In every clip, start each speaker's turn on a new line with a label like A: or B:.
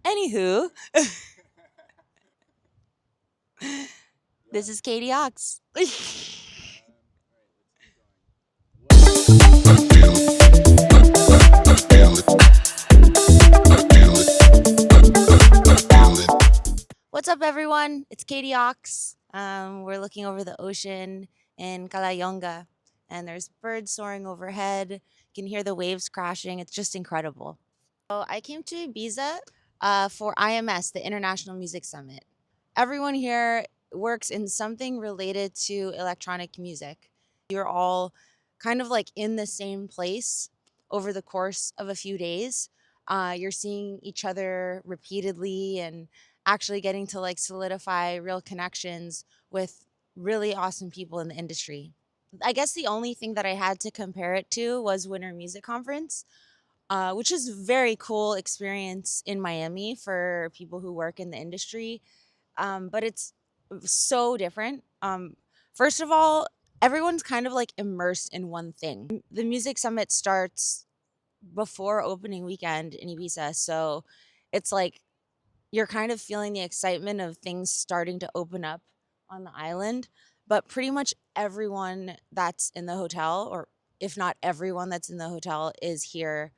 A: Anywho, this is Katie Ox. What's up, everyone? It's Katie Ox. We're looking over the ocean in Kalayonga, and there's birds soaring overhead. You can hear the waves crashing. It's just incredible. So I came to Ibiza for IMS, the International Music Summit. Everyone here works in something related to electronic music. You're all kind of like in the same place over the course of a few days. You're seeing each other repeatedly and actually getting to like solidify real connections with really awesome people in the industry. I guess the only thing that I had to compare it to was Winter Music Conference, which is a very cool experience in Miami for people who work in the industry. But it's so different. First of all, everyone's kind of like immersed in one thing. The music summit starts before opening weekend in Ibiza, so it's like you're kind of feeling the excitement of things starting to open up on the island. But pretty much everyone that's in the hotel, or if not everyone that's in the hotel, is here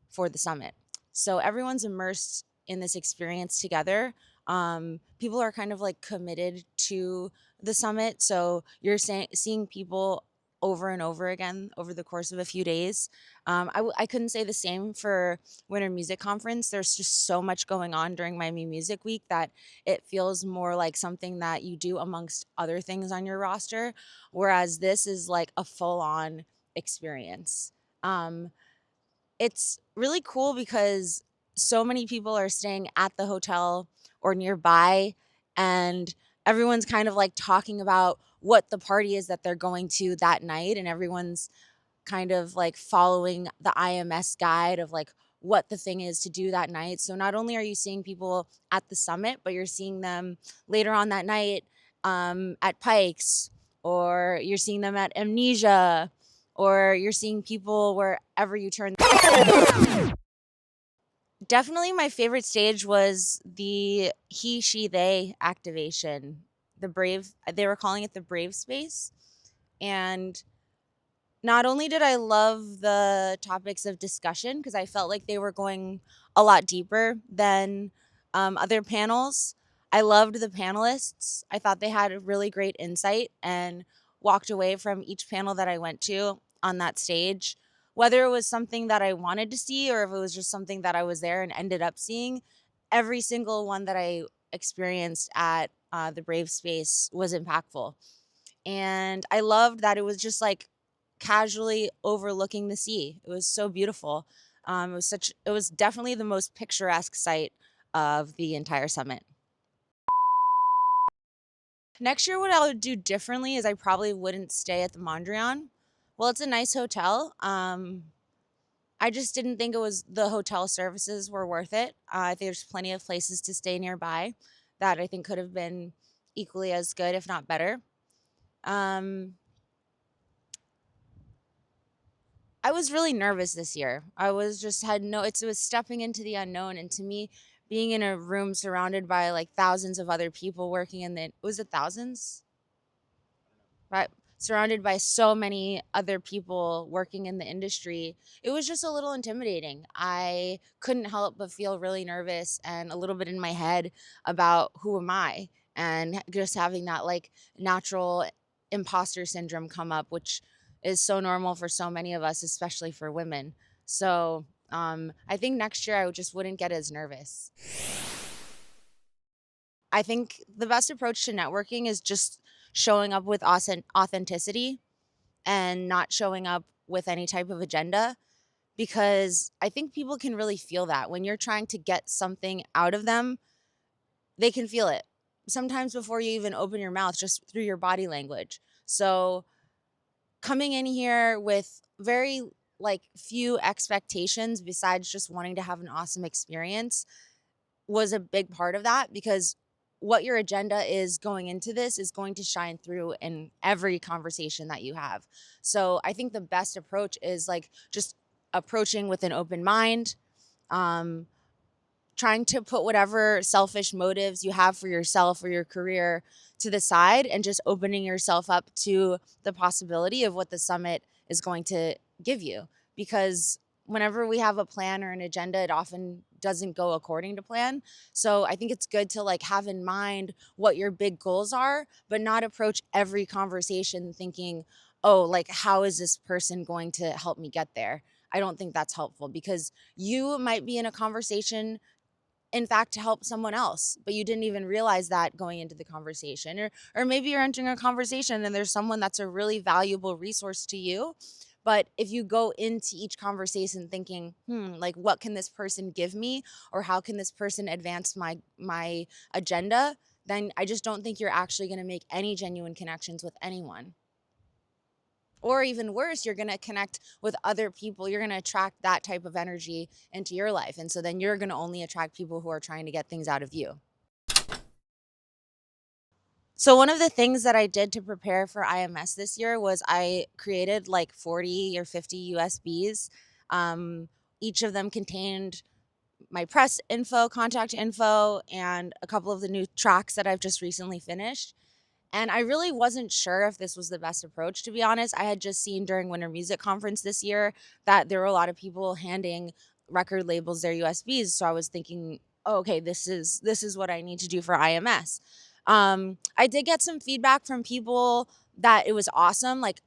A: for the summit. So everyone's immersed in this experience together. People are kind of like committed to the summit. So you're seeing people over and over again over the course of a few days. I couldn't say the same for Winter Music Conference. There's just so much going on during Miami Music Week that it feels more like something that you do amongst other things on your roster, whereas this is like a full on experience. Um, it's really cool because so many people are staying at the hotel or nearby, and everyone's kind of like talking about what the party is that they're going to that night, and everyone's kind of like following the IMS guide of like what the thing is to do that night. So not only are you seeing people at the summit, but you're seeing them later on that night at Pikes, or you're seeing them at Amnesia, or you're seeing people wherever you turn. Definitely my favorite stage was the he, she, they activation. The Brave, they were calling it the Brave Space. And not only did I love the topics of discussion, because I felt like they were going a lot deeper than other panels, I loved the panelists. I thought they had a really great insight and walked away from each panel that I went to on that stage. Whether it was something that I wanted to see or if it was just something that I was there and ended up seeing, every single one that I experienced at the Brave Space was impactful. And I loved that it was just like casually overlooking the sea. It was so beautiful. It was definitely the most picturesque sight of the entire summit. Next year, what I would do differently is I probably wouldn't stay at the Mondrian. Well, it's a nice hotel. I just didn't think it was the hotel services were worth it. I think there's plenty of places to stay nearby that I think could have been equally as good, if not better. Um, I was really nervous this year. I was just had no it was stepping into the unknown, and to me being in a room surrounded by like thousands of other people working in the was it thousands? Right. Surrounded by so many other people working in the industry, it was just a little intimidating. I couldn't help but feel really nervous and a little bit in my head about who am I, and just having that like natural imposter syndrome come up, which is so normal for so many of us, especially for women. So I think next year I just wouldn't get as nervous. I think the best approach to networking is just showing up with authenticity and not showing up with any type of agenda, because I think people can really feel that when you're trying to get something out of them, they can feel it. Sometimes before you even open your mouth, just through your body language. So coming in here with very like few expectations besides just wanting to have an awesome experience was a big part of that, because what your agenda is going into this is going to shine through in every conversation that you have. So I think the best approach is like just approaching with an open mind, um, trying to put whatever selfish motives you have for yourself or your career to the side and just opening yourself up to the possibility of what the summit is going to give you. Because whenever we have a plan or an agenda, it often doesn't go according to plan. So I think it's good to like have in mind what your big goals are, but not approach every conversation thinking, oh, like, how is this person going to help me get there? I don't think that's helpful because you might be in a conversation in fact to help someone else, but you didn't even realize that going into the conversation. Or maybe you're entering a conversation and there's someone that's a really valuable resource to you, but if you go into each conversation thinking, like, what can this person give me, or how can this person advance my agenda, then I just don't think you're actually going to make any genuine connections with anyone. Or even worse, you're going to connect with other people. You're going to attract that type of energy into your life. And so then you're going to only attract people who are trying to get things out of you. So one of the things that I did to prepare for IMS this year was I created like 40 or 50 USBs. Um, each of them contained my press info, contact info, and a couple of the new tracks that I've just recently finished. And I really wasn't sure if this was the best approach, to be honest. I had just seen during Winter Music Conference this year that there were a lot of people handing record labels their USBs. So I was thinking, oh, okay, this is what I need to do for IMS. I did get some feedback from people that it was awesome. Like,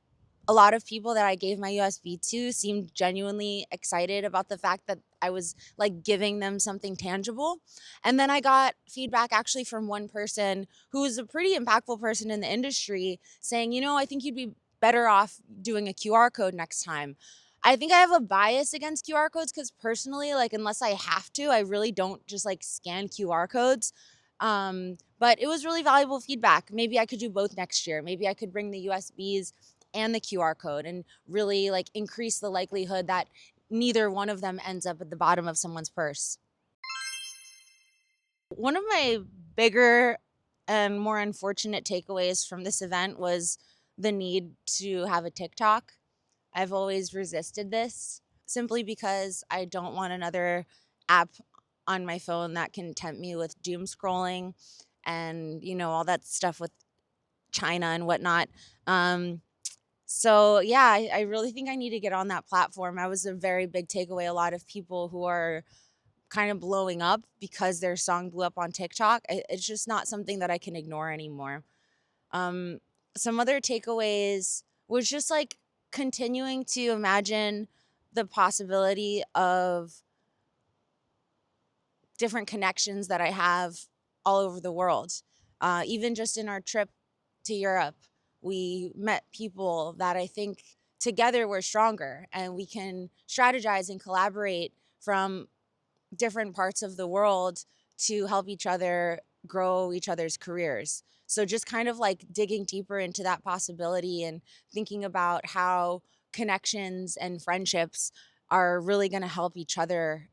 A: a lot of people that I gave my USB to seemed genuinely excited about the fact that I was like giving them something tangible. And then I got feedback actually from one person who is a pretty impactful person in the industry saying, I think you'd be better off doing a QR code next time. I think I have a bias against QR codes because personally, like, unless I have to, I really don't just like scan QR codes. But it was really valuable feedback. Maybe I could do both next year. Maybe I could bring the USBs and the QR code and really like increase the likelihood that neither one of them ends up at the bottom of someone's purse. One of my bigger and more unfortunate takeaways from this event was the need to have a TikTok. I've always resisted this simply because I don't want another app on my phone that can tempt me with doom scrolling and, all that stuff with China and whatnot. Um, So yeah, I really think I need to get on that platform. I was a very big takeaway. A lot of people who are kind of blowing up because their song blew up on TikTok. It's just not something that I can ignore anymore. Um, some other takeaways was just like continuing to imagine the possibility of different connections that I have all over the world. Even just in our trip to Europe, we met people that I think together we're stronger and we can strategize and collaborate from different parts of the world to help each other grow each other's careers. So just kind of like digging deeper into that possibility and thinking about how connections and friendships are really going to help each other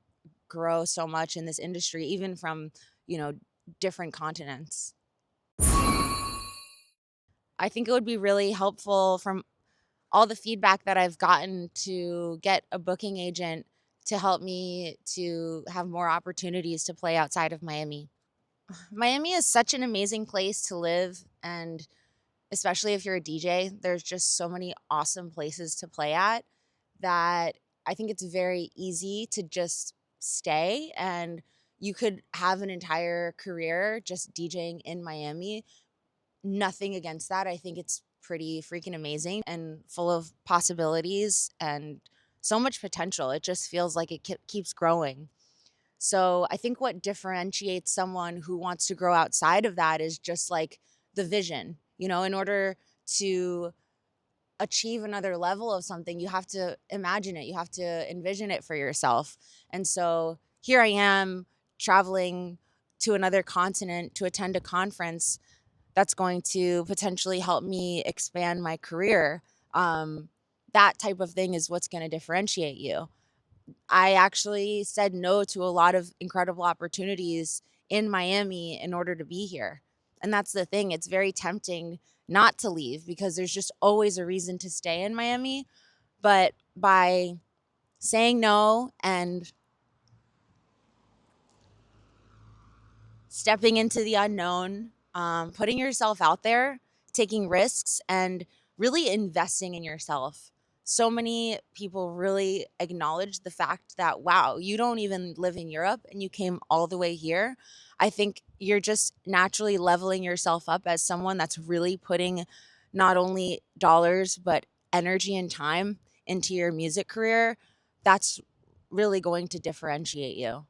A: grow so much in this industry, even from, you know, different continents. I think it would be really helpful from all the feedback that I've gotten to get a booking agent to help me to have more opportunities to play outside of Miami. Miami is such an amazing place to live, and especially if you're a DJ, there's just so many awesome places to play at that I think it's very easy to just stay, and you could have an entire career just DJing in Miami. Nothing against that. I think it's pretty freaking amazing and full of possibilities and so much potential. It just feels like it keeps growing. So I think what differentiates someone who wants to grow outside of that is just like the vision. In order to achieve another level of something, you have to imagine it, you have to envision it for yourself. And so here I am traveling to another continent to attend a conference that's going to potentially help me expand my career. That type of thing is what's going to differentiate you. I actually said no to a lot of incredible opportunities in Miami in order to be here. And that's the thing. It's very tempting not to leave because there's just always a reason to stay in Miami. But by saying no and stepping into the unknown, putting yourself out there, taking risks, and really investing in yourself. So many people really acknowledge the fact that, wow, you don't even live in Europe and you came all the way here. I think you're just naturally leveling yourself up as someone that's really putting not only dollars, but energy and time into your music career. That's really going to differentiate you.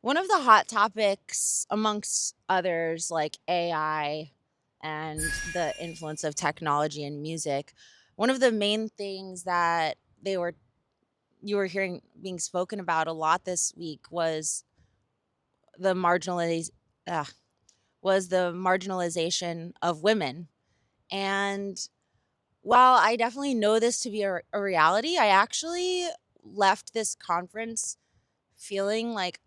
A: One of the hot topics, amongst others, like AI and the influence of technology in music, one of the main things that they were you were hearing being spoken about a lot this week the marginaliz- uh, was the marginalization of women. And while I definitely know this to be a reality, I actually left this conference feeling like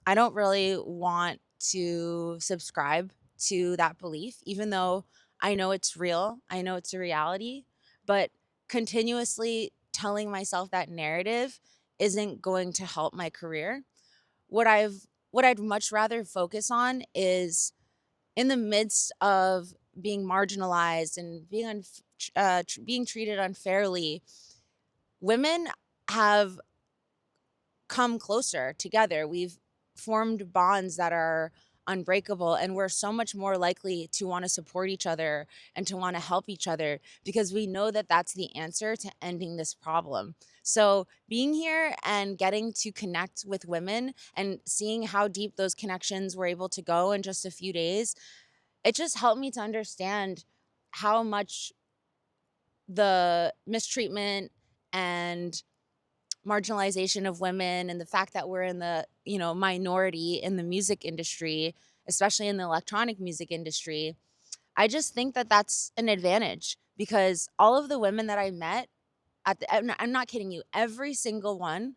A: I don't really want to subscribe to that belief, even though I know it's real. I know it's a reality, but continuously telling myself that narrative isn't going to help my career. What I'd much rather focus on is in the midst of being marginalized and being treated unfairly, women have come closer together. We've formed bonds that are unbreakable, and we're so much more likely to want to support each other and to want to help each other because we know that that's the answer to ending this problem. So, being here and getting to connect with women and seeing how deep those connections were able to go in just a few days, it just helped me to understand how much the mistreatment and marginalization of women and the fact that we're in the minority in the music industry, especially in the electronic music industry. I just think that that's an advantage because all of the women that I met I'm not kidding you, every single one,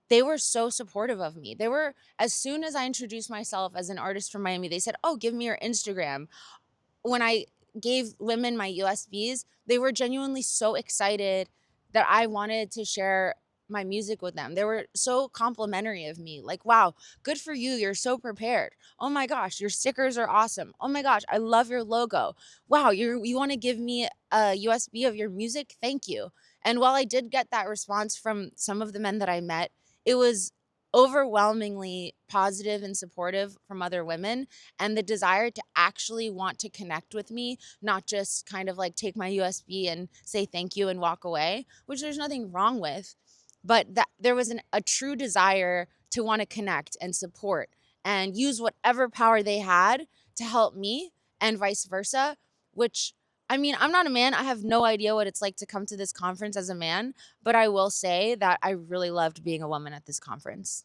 A: they were so supportive of me. They were, as soon as I introduced myself as an artist from Miami, they said, oh, give me your Instagram. When I gave women my USBs, they were genuinely so excited that I wanted to share my music with them. They were so complimentary of me. Like, wow, good for you. You're so prepared. Oh my gosh, your stickers are awesome. Oh my gosh, I love your logo. Wow, you want to give me a USB of your music? Thank you. And while I did get that response from some of the men that I met, it was overwhelmingly positive and supportive from other women, and the desire to actually want to connect with me, not just kind of like take my USB and say thank you and walk away, which there's nothing wrong with, but that there was a true desire to want to connect and support and use whatever power they had to help me and vice versa, which, I mean, I'm not a man. I have no idea what it's like to come to this conference as a man, but I will say that I really loved being a woman at this conference.